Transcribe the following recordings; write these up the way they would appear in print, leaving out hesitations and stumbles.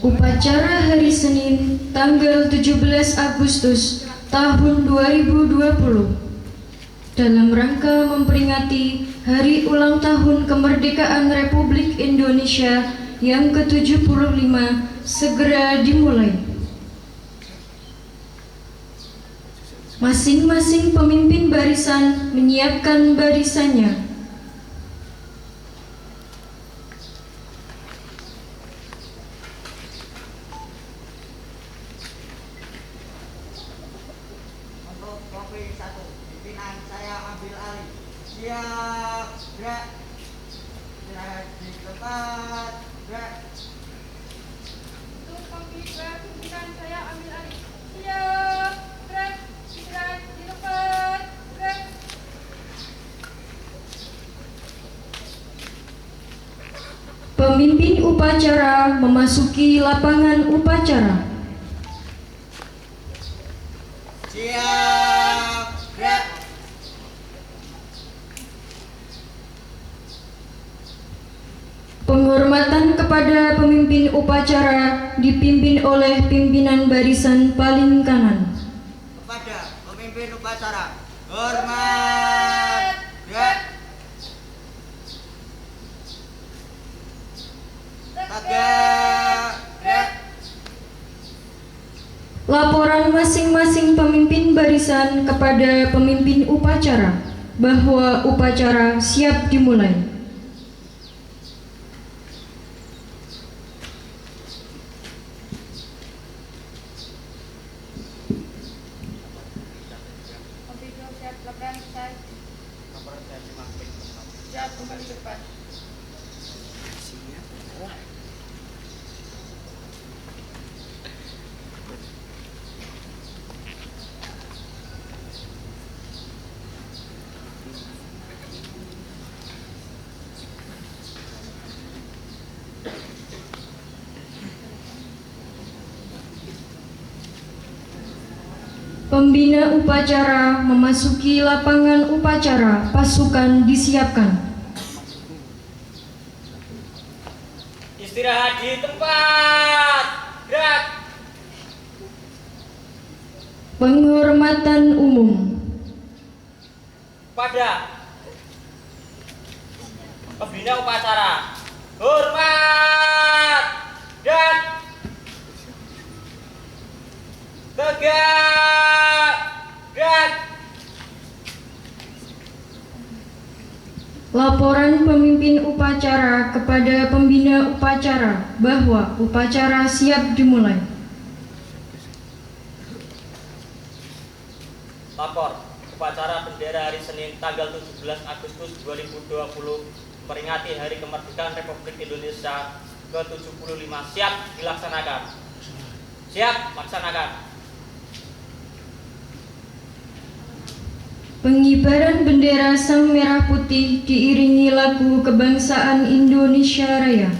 Upacara hari Senin tanggal 17 Agustus tahun 2020 dalam rangka memperingati Hari Ulang Tahun Kemerdekaan Republik Indonesia yang ke-75 segera dimulai. Masing-masing pemimpin barisan menyiapkan barisannya. Kopi 1, pimpinan saya ambil alih. Siap, gerak. Istirahat di tempat, gerak. Untuk kopi 2, pimpinan saya ambil alih. Siap, gerak. Istirahat di tempat, gerak. Pemimpin upacara memasuki lapangan upacara. Siap, gerak. Penghormatan kepada pemimpin upacara dipimpin oleh pimpinan barisan paling kanan. Kepada pemimpin upacara, hormat, gerak. Tegak, gerak. Laporan masing-masing pemimpin barisan kepada pemimpin upacara bahwa upacara siap dimulai. Kopi 2 siap, laporan selesai. Siap, kembali ke depan. Pembina upacara memasuki lapangan upacara, pasukan disiapkan. Istirahat di tempat, gerak. Penghormatan umum. Pada pembina upacara, hormat dan tegak, gerak. Laporan pemimpin upacara kepada pembina upacara bahwa upacara siap dimulai. Lapor upacara bendera hari Senin tanggal 17 Agustus 2020 memperingati Hari Kemerdekaan Republik Indonesia ke-75 siap dilaksanakan. Siap laksanakan. Pengibaran bendera Sang Merah Putih diiringi lagu kebangsaan Indonesia Raya.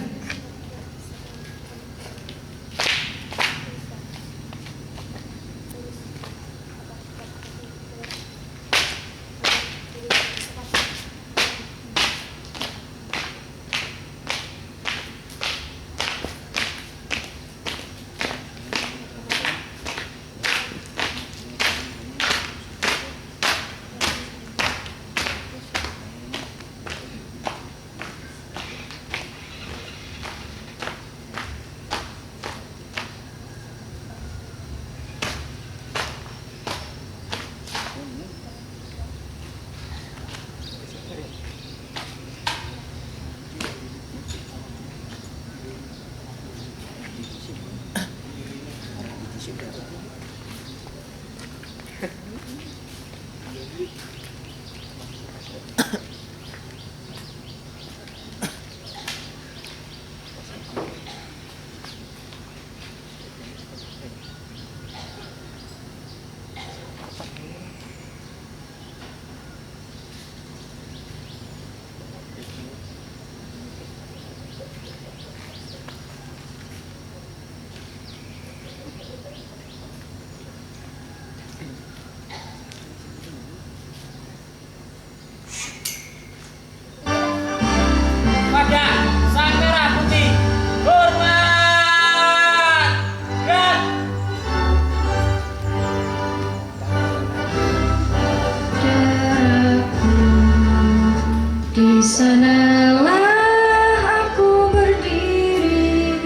sanalah aku berdiri,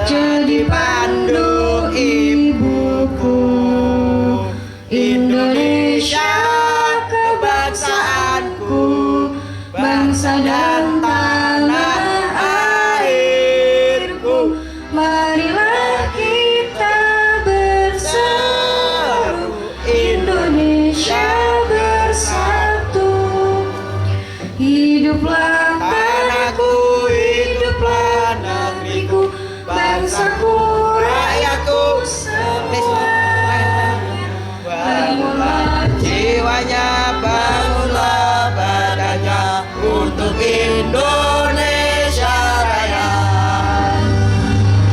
jadi pandu ibuku. Indonesia kebangsaanku, bangsa dan tanah airku. Marilah kita berseru, Indonesia bersatu. Hiduplah tanahku, hiduplah negeriku, bangsaku, rakyatku semuanya. Bangunlah jiwanya, bangunlah badannya untuk Indonesia Raya.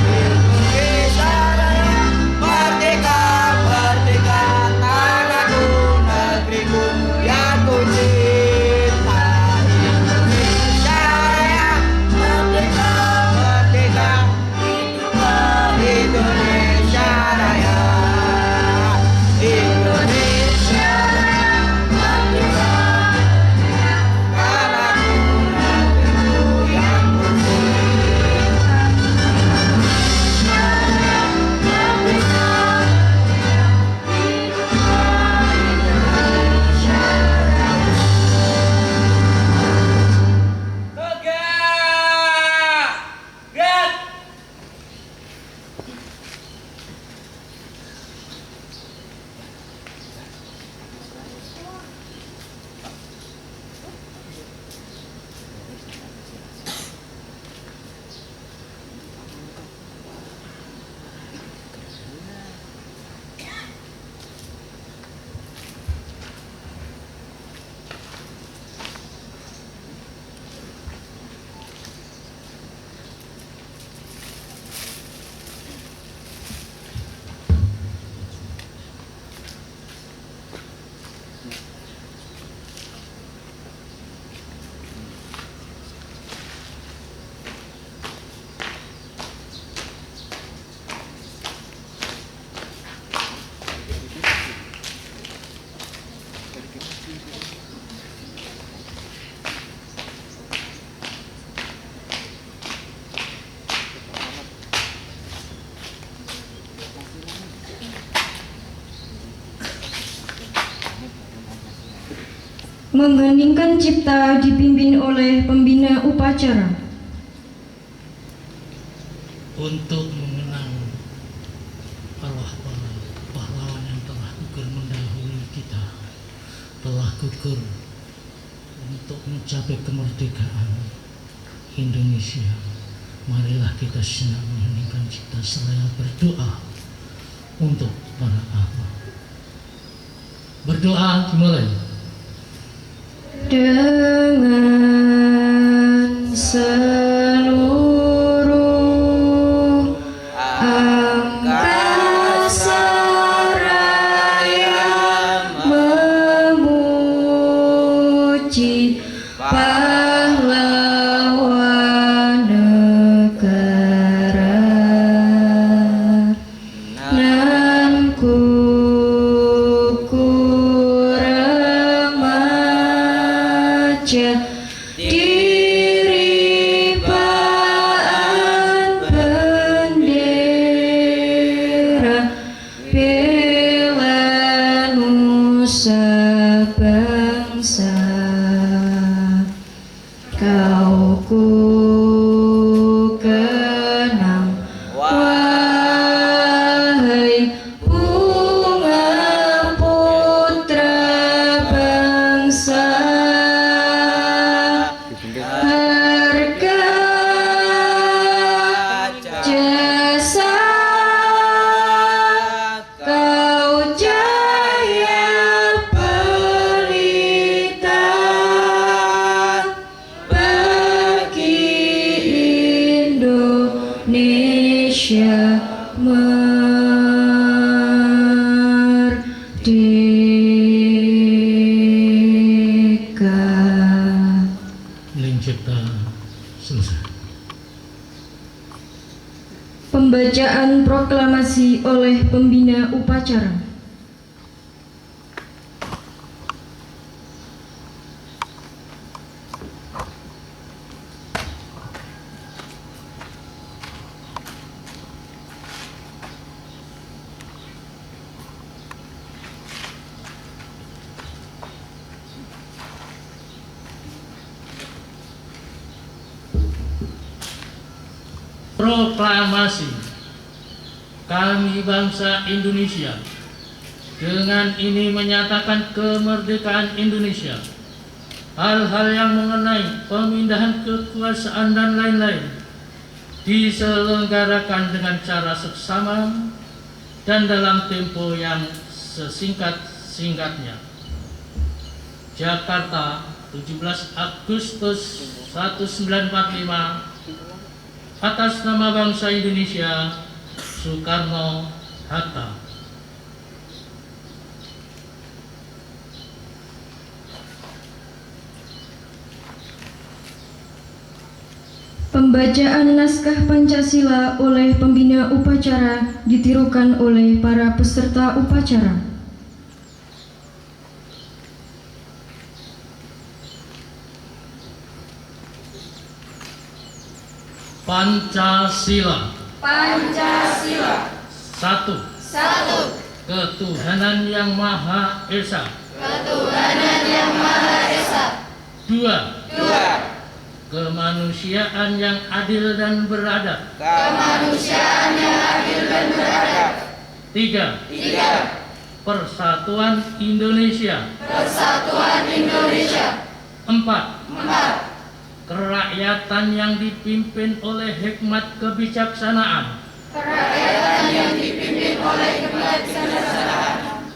Indonesia Raya, merdeka, merdeka, tanahku, negeriku yang ku cinta. Indonesia Raya, merdeka, merdeka, hiduplah Indonesia Raya. Indonesia Raya, merdeka, tanahku, negeriku yang ku cinta. Indonesia Raya, merdeka, hiduplah Indonesia Raya. Tegak! Gerak! Mengheningkan cipta dipimpin oleh pembina upacara. Untuk mengenang para pahlawan yang telah gugur mendahului kita, telah gugur untuk mencapai kemerdekaan Indonesia. Marilah kita senang mengheningkan cipta seraya berdoa untuk para ahli. Berdoa dimulai. Dengan seluruh angkasa raya memuji pahlawan negara, nan kuku remaja diribaan bendera bela nusa bangsa. Kau ku kenang, wahai bunga putra bangsa. Harga jasa kau jaya pelita bagi Indonesia merdeka. Cipta selesai. Pembacaan proklamasi oleh pembina upacara. Proklamasi kami bangsa Indonesia dengan ini menyatakan kemerdekaan Indonesia. Hal-hal yang mengenai pemindahan kekuasaan dan lain-lain diselenggarakan dengan cara seksama dan dalam tempo yang sesingkat-singkatnya. Jakarta, 17 Agustus 1945. Atas nama bangsa Indonesia, Soekarno-Hatta. Pembacaan naskah Pancasila oleh pembina upacara ditirukan oleh para peserta upacara. Pancasila. Pancasila. 1. Ketuhanan yang Maha Esa. 2. Kemanusiaan yang adil dan beradab. 3. Persatuan Indonesia. 4. Kerakyatan yang dipimpin oleh hikmat kebijaksanaan.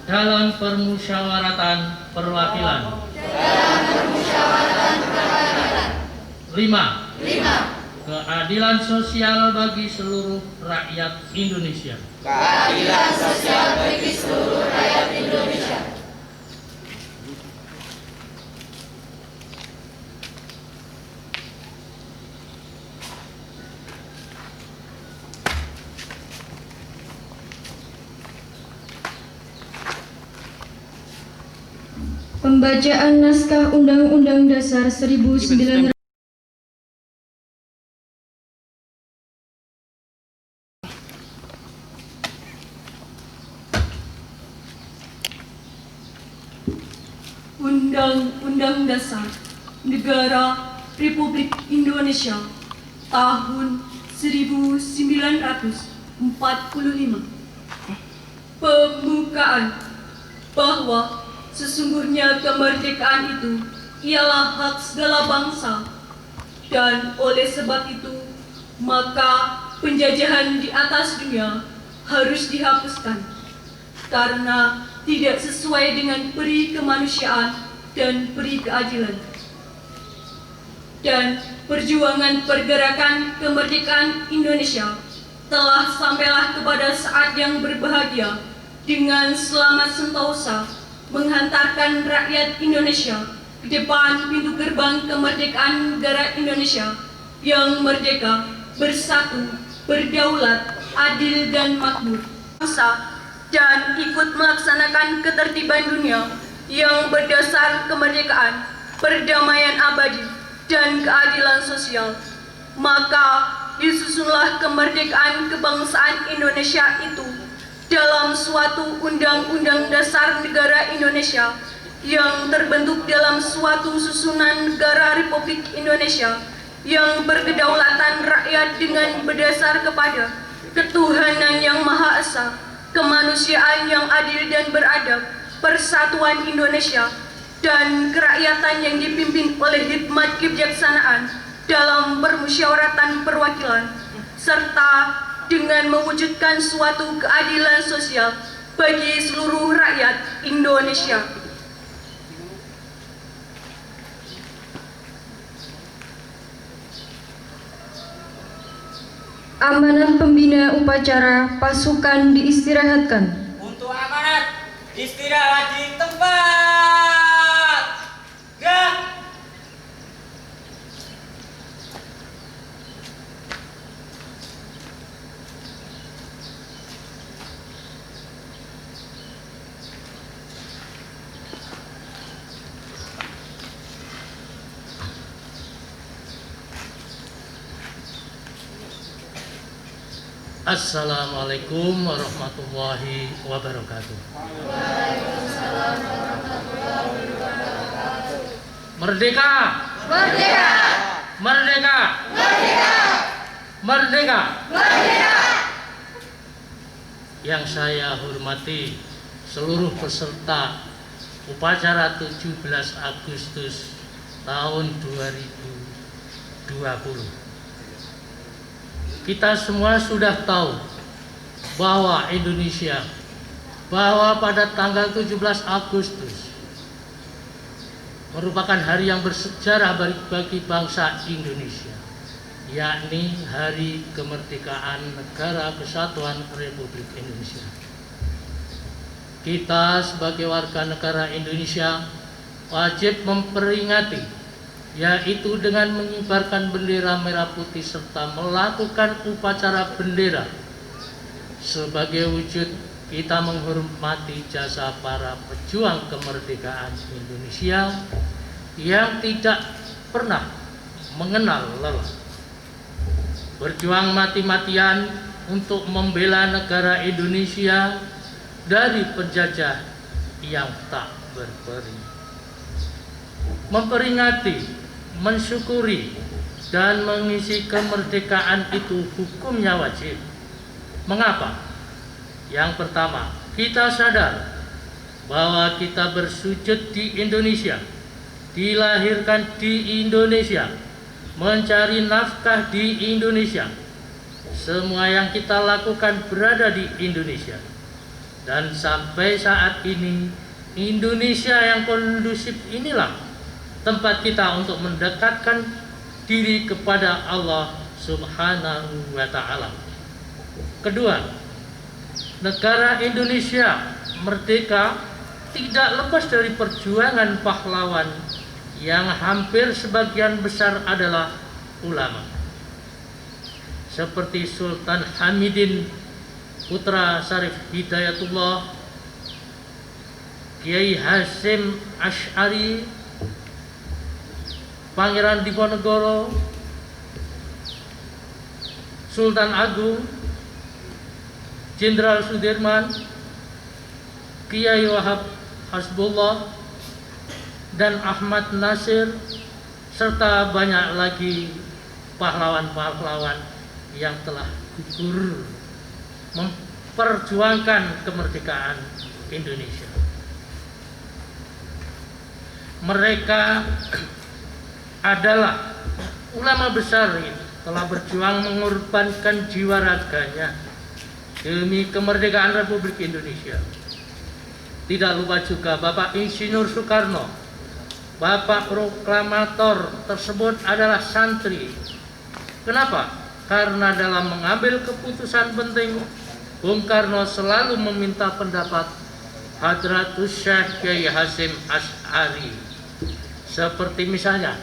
Dalam permusyawaratan perwakilan. 5. Keadilan sosial bagi seluruh rakyat Indonesia. Pembacaan naskah Undang-Undang Dasar 1945. Undang-Undang Dasar Negara Republik Indonesia tahun 1945. Pembukaan bahwa sesungguhnya kemerdekaan itu ialah hak segala bangsa, dan oleh sebab itu maka penjajahan di atas dunia harus dihapuskan karena tidak sesuai dengan peri kemanusiaan dan peri keadilan. Dan perjuangan pergerakan kemerdekaan Indonesia telah sampailah kepada saat yang berbahagia dengan selamat sentosa menghantarkan rakyat Indonesia ke depan pintu gerbang kemerdekaan negara Indonesia yang merdeka, bersatu, berdaulat, adil dan makmur, bangsa, dan ikut melaksanakan ketertiban dunia yang berdasar kemerdekaan, perdamaian abadi, dan keadilan sosial. Maka disusunlah kemerdekaan kebangsaan Indonesia itu dalam suatu Undang-Undang Dasar Negara Indonesia yang terbentuk dalam suatu susunan negara Republik Indonesia yang berkedaulatan rakyat dengan berdasar kepada ketuhanan yang Maha Esa, kemanusiaan yang adil dan beradab, persatuan Indonesia, dan kerakyatan yang dipimpin oleh hikmat kebijaksanaan dalam permusyawaratan perwakilan, serta dengan mewujudkan suatu keadilan sosial bagi seluruh rakyat Indonesia. Amanat pembina upacara pasukan diistirahatkan. Untuk amanat, istirahat di tempat. Gerak. Assalamualaikum warahmatullahi wabarakatuh. Merdeka! Merdeka! Merdeka! Merdeka! Merdeka! Yang saya hormati seluruh peserta upacara 17 Agustus tahun 2020. Kita semua sudah tahu bahwa pada tanggal 17 Agustus merupakan hari yang bersejarah bagi bangsa Indonesia, yakni Hari Kemerdekaan Negara Kesatuan Republik Indonesia. Kita sebagai warga negara Indonesia wajib memperingati, yaitu dengan mengibarkan bendera merah putih serta melakukan upacara bendera sebagai wujud kita menghormati jasa para pejuang kemerdekaan Indonesia yang tidak pernah mengenal lelah, berjuang mati-matian untuk membela negara Indonesia dari penjajah yang tak berperi. Memperingati, mensyukuri, dan mengisi kemerdekaan itu hukumnya wajib. Mengapa? Yang pertama, kita sadar bahwa kita bersujud di Indonesia, dilahirkan di Indonesia, mencari nafkah di Indonesia. Semua yang kita lakukan berada di Indonesia. Dan sampai saat ini, Indonesia yang kondusif inilah tempat kita untuk mendekatkan diri kepada Allah Subhanahu wa Ta'ala. Kedua, negara Indonesia merdeka tidak lepas dari perjuangan pahlawan yang hampir sebagian besar adalah ulama, seperti Sultan Hamidin Putra Syarif Hidayatullah, Kiai Hasyim Asy'ari, Pangeran Diponegoro, Sultan Agung, Jenderal Sudirman, Kiai Wahab Hasbullah, dan Ahmad Nasir, serta banyak lagi pahlawan-pahlawan yang telah gugur memperjuangkan kemerdekaan Indonesia. Mereka adalah ulama besar yang telah berjuang mengorbankan jiwa raganya demi kemerdekaan Republik Indonesia. Tidak lupa juga Bapak Insinyur Soekarno, Bapak proklamator tersebut adalah santri. Kenapa? Karena dalam mengambil keputusan penting, Bung Karno selalu meminta pendapat Hadratus Syekh Kiai Hasyim Asy'ari. Seperti misalnya,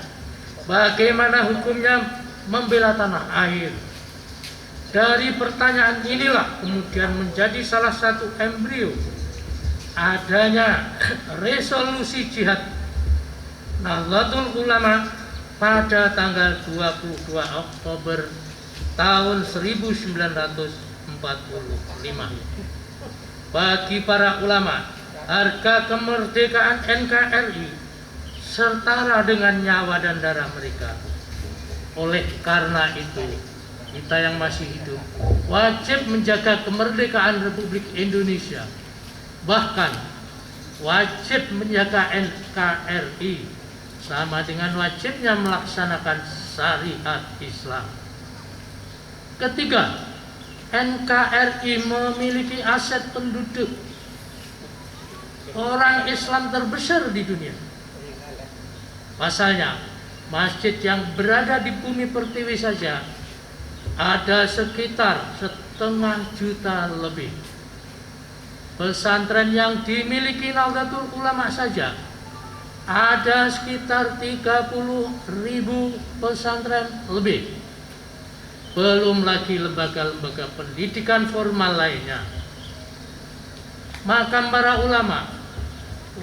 bagaimana hukumnya membela tanah air. Dari pertanyaan inilah kemudian menjadi salah satu embrio adanya resolusi jihad Nahdlatul Ulama pada tanggal 22 Oktober tahun 1945. Bagi para ulama, harga kemerdekaan NKRI setara dengan nyawa dan darah mereka. Oleh karena itu, kita yang masih hidup wajib menjaga kemerdekaan Republik Indonesia. Bahkan wajib menjaga NKRI sama dengan wajibnya melaksanakan syariat Islam. Ketiga, NKRI memiliki aset penduduk orang Islam terbesar di dunia. Pasalnya, masjid yang berada di bumi pertiwi saja ada sekitar 500.000 lebih. Pesantren yang dimiliki Nahdlatul Ulama saja ada sekitar 30.000 pesantren lebih. Belum lagi lembaga-lembaga pendidikan formal lainnya. Makam para ulama,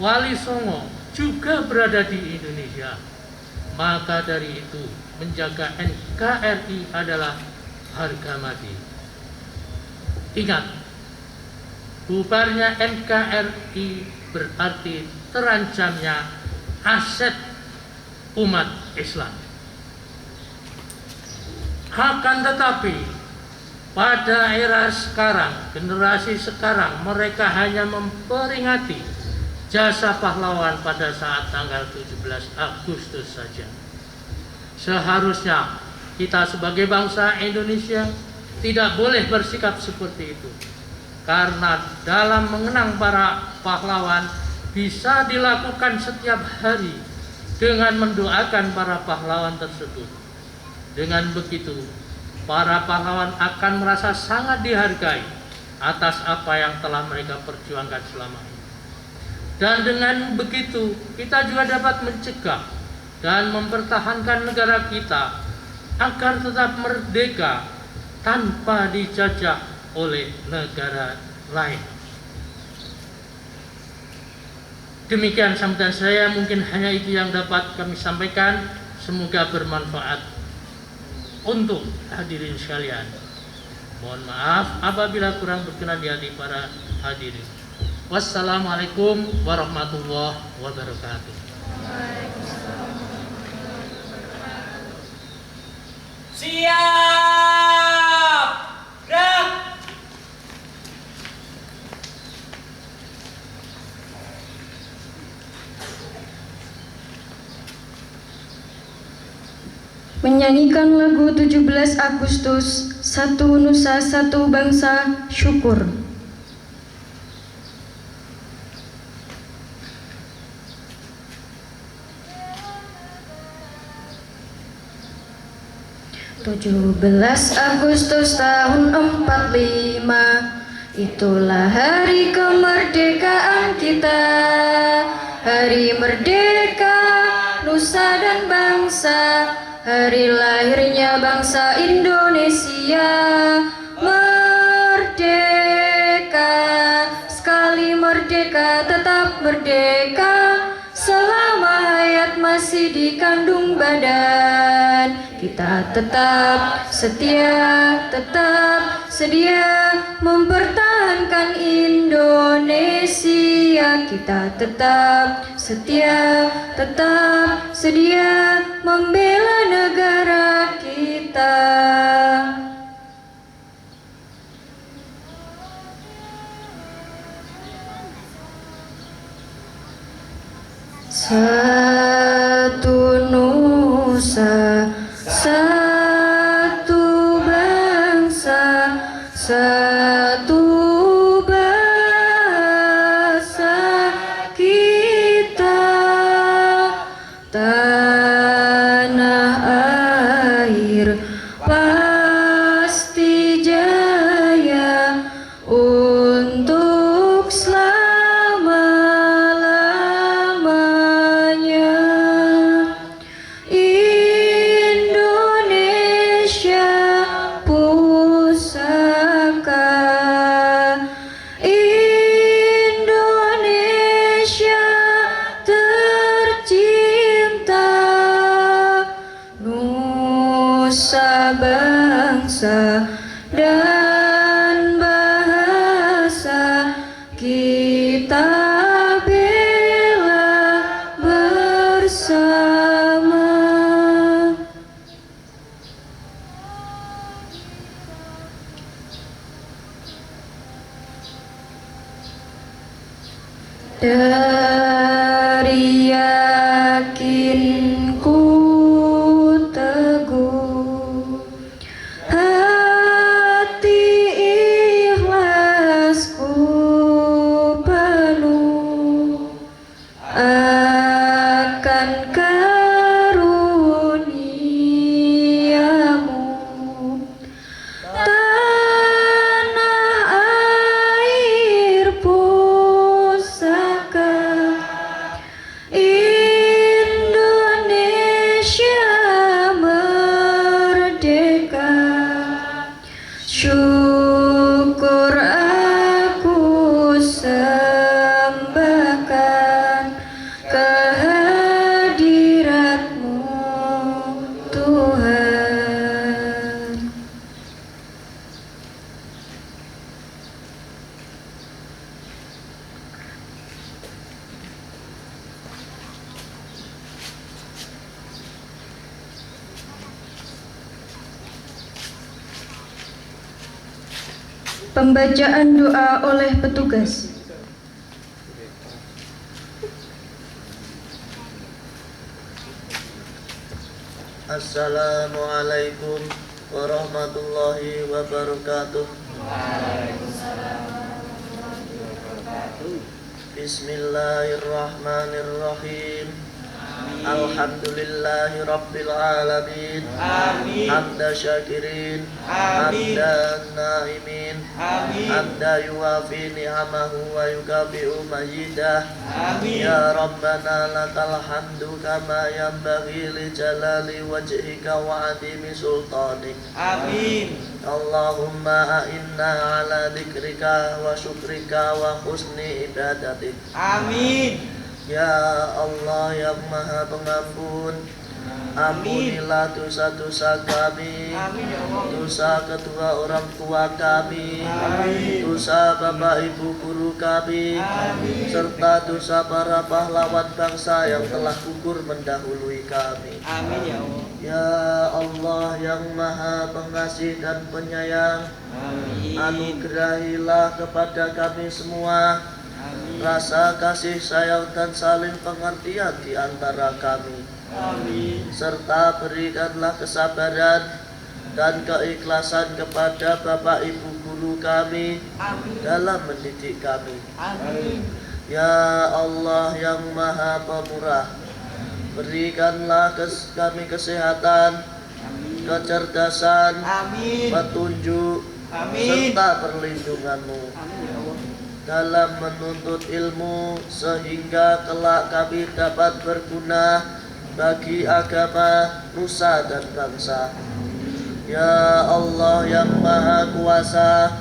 Wali Songo juga berada di Indonesia. Maka dari itu, menjaga NKRI adalah harga mati. Ingat, bubarnya NKRI berarti terancamnya aset umat Islam. Akan tetapi pada era sekarang, generasi sekarang, mereka hanya memperingati jasa pahlawan pada saat tanggal 17 Agustus saja. Seharusnya kita sebagai bangsa Indonesia tidak boleh bersikap seperti itu, karena dalam mengenang para pahlawan bisa dilakukan setiap hari dengan mendoakan para pahlawan tersebut. Dengan begitu, para pahlawan akan merasa sangat dihargai atas apa yang telah mereka perjuangkan selama ini. Dan dengan begitu, kita juga dapat mencegah dan mempertahankan negara kita agar tetap merdeka tanpa dijajah oleh negara lain. Demikian sambutan saya, mungkin hanya itu yang dapat kami sampaikan. Semoga bermanfaat untuk hadirin sekalian. Mohon maaf apabila kurang berkenan di hati para hadirin. Wassalamualaikum warahmatullahi wabarakatuh. Siap. Gerak. Menyanyikan lagu 17 Agustus, Satu Nusa Satu Bangsa, Syukur. "17 Agustus tahun 45, itulah hari kemerdekaan kita. Hari merdeka, nusa dan bangsa, hari lahirnya bangsa Indonesia. Merdeka, sekali merdeka tetap merdeka, selama hayat masih dikandung badan. Kita tetap setia, tetap sedia mempertahankan Indonesia. Kita tetap setia, tetap sedia membela negara kita. Satu nusa, satu bangsa, satu bahasa kita. Tanah air pasti jaya untuk selama-lamanya. Indonesia pusaka, Indonesia tercinta, nusa bangsa dan bahasa kita bela bersama. Dari yakinku teguh, hati ikhlasku penuh akan karuniamu. Tanah air pusaka, Pembacaan doa oleh petugas. Assalamualaikum warahmatullahi wabarakatuh. Bismillahirrahmanirrahim. Alhamdulillahi rabbil alamin. Amin. Hamda syakirin. Amin. Hamdan naimin. Amin. Hamda yuwafi ni'amahu wa yukabi'u majidah. Amin. Ya Rabbana lakal hamdu kama yanbaghi li jalali wajhika wa adimi sultanik. Amin. Allahumma a'inna ala dzikrika wa syukrika wa husni ibadatik. Amin. Ya Allah yang Maha Pengampun, ampunilah dosa-dosa kami, Amin ya Allah. dosa kedua orang tua kami, Amin. dosa bapak ibu guru kami, Amin. serta dosa para pahlawan bangsa yang telah gugur mendahului kami. Amin ya Allah. Ya Allah yang Maha Pengasih dan Penyayang, Amin. anugerahilah kepada kami semua Amin. rasa kasih sayang dan saling pengertian di antara kami, Amin. serta berikanlah kesabaran dan keikhlasan kepada bapak ibu guru kami Amin. dalam mendidik kami. Amin. Ya Allah yang Maha Pemurah, berikanlah kami kesehatan, kecerdasan, Amin. petunjuk, Amin. serta perlindungan-Mu Amin ya Allah. dalam menuntut ilmu, sehingga kelak kami dapat berguna bagi agama, nusa dan bangsa. Ya Allah yang Maha Kuasa,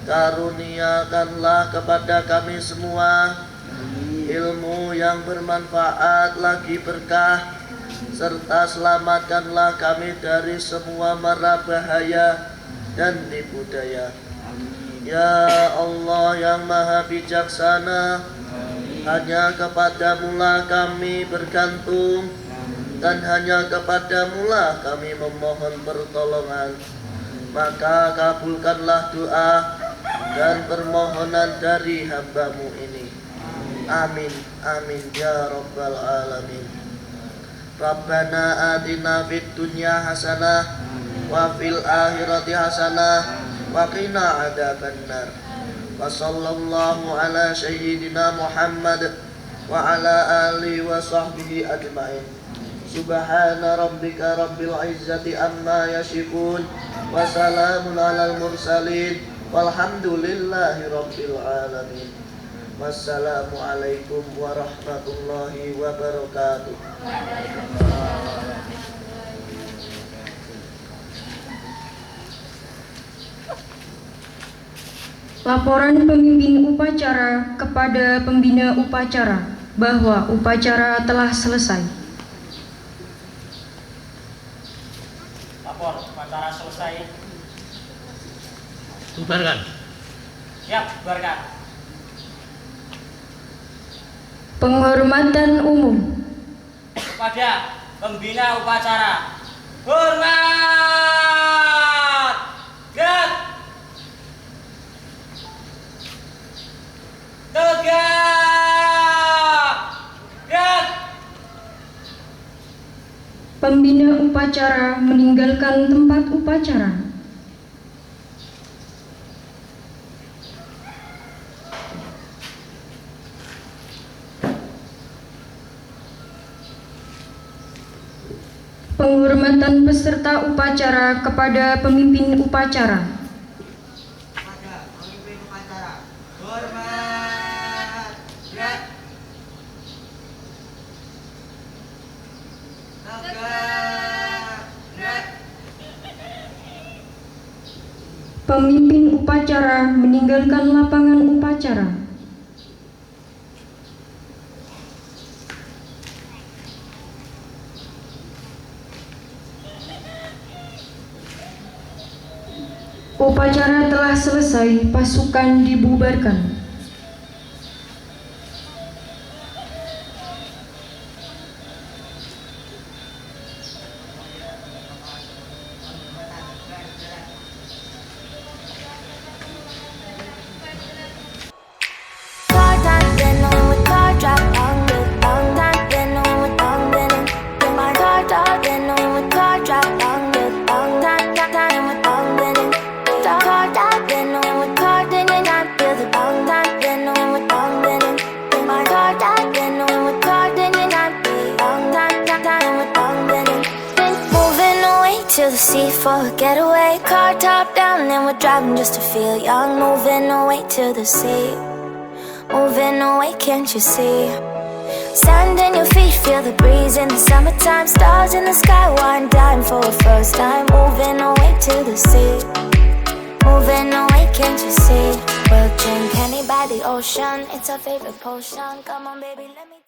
karuniakanlah kepada kami semua ilmu yang bermanfaat lagi berkah, serta selamatkanlah kami dari semua mara bahaya dan tipu daya. Ya Allah yang Maha Bijaksana, hanya kepadamu-lah kami bergantung, dan hanya kepadamu-lah kami memohon pertolongan. Maka kabulkanlah doa dan permohonan dari hamba-Mu ini. Amin, amin ya rabbal alamin. Rabbana atina fid dunya hasanah wa fil akhirati hasanah wa qina adzabannar. Wa sallallahu ala sayyidina Muhammad wa ala alihi wa sahbihi ajma'in. Subhana rabbika rabbil izzati amma yasifun wa salamun alal mursalin walhamdulillahi rabbil alamin. Wassalamualaikum warahmatullahi wabarakatuh. Laporan pemimpin upacara kepada pembina upacara bahwa upacara telah selesai. Lapor, upacara selesai. Bubarkan. Siap, bubarkan. Penghormatan umum. Kepada pembina upacara. Hormat! Gerak! Tegak! Gerak! Pembina upacara meninggalkan tempat upacara. Penghormatan peserta upacara kepada pemimpin upacara. Kepada pemimpin upacara. Hormat. Gerak. Tegak. Gerak. Pemimpin upacara meninggalkan lapangan upacara. Upacara telah selesai, pasukan dibubarkan. darling, knowing with car drop long with long time with long been car darling, knowing with car then you not feel the long time been knowing with long been my car darling, knowing with car then you not be long time with long been moving away to the sea for a getaway, car top down and we're driving just to feel young, moving away to the sea, moving away, can't you see? Sand in your feet, feel the breeze in the summertime, stars in the sky, one dime for a first time, moving away to the sea, moving away, can't you see? We'll drink honey by the ocean, it's our favorite potion, come on baby, let me